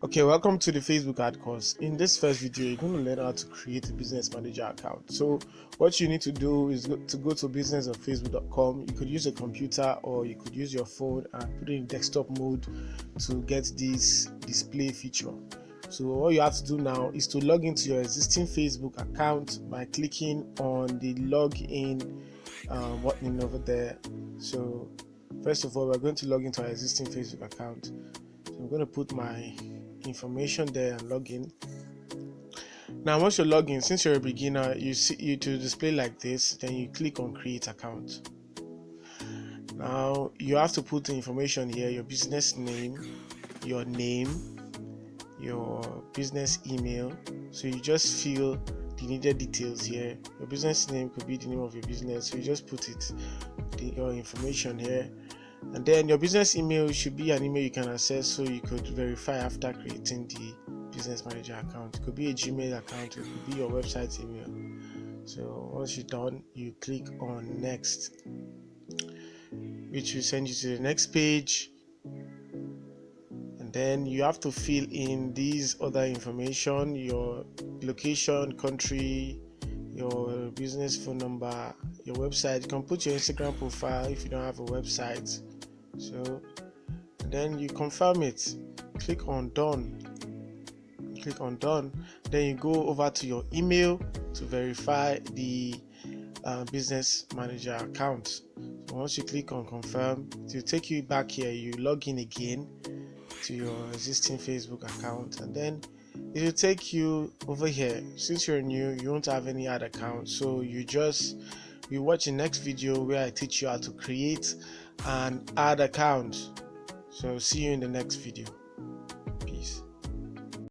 Okay, welcome to the Facebook ad course. In this first video, you're going to learn how to create a business manager account. So what you need to do is to go to business.facebook.com. You could use a computer or you could use your phone and put it in desktop mode to get this display feature. So all you have to do now is to log into your existing Facebook account by clicking on the login button over there. So first of all, we're going to log into our existing Facebook account. So I'm going to put my information there and log in. Now once you're logged in, since you're a beginner, you see it to display like this, then you click on create account. Now you have to put the information here: your business name, your business email. So you just fill the needed details here. Your business name could be the name of your business, so you just put your information here. And then your business email should be an email you can access, so you could verify after creating the business manager account. It could be a Gmail account, it could be your website email. So once you're done, you click on next, which will send you to the next page. And then you have to fill in these other information: your location, country, your business phone number, your website. You can put your Instagram profile if you don't have a website. So then you confirm it, click on done, then you go over to your email to verify the business manager account. So once you click on confirm, it will take you back here. You log in again to your existing Facebook account, and then it will take you over here. Since you're new, you won't have any ad account, so you watch the next video where I teach you how to create an ad account. So see you in the next video.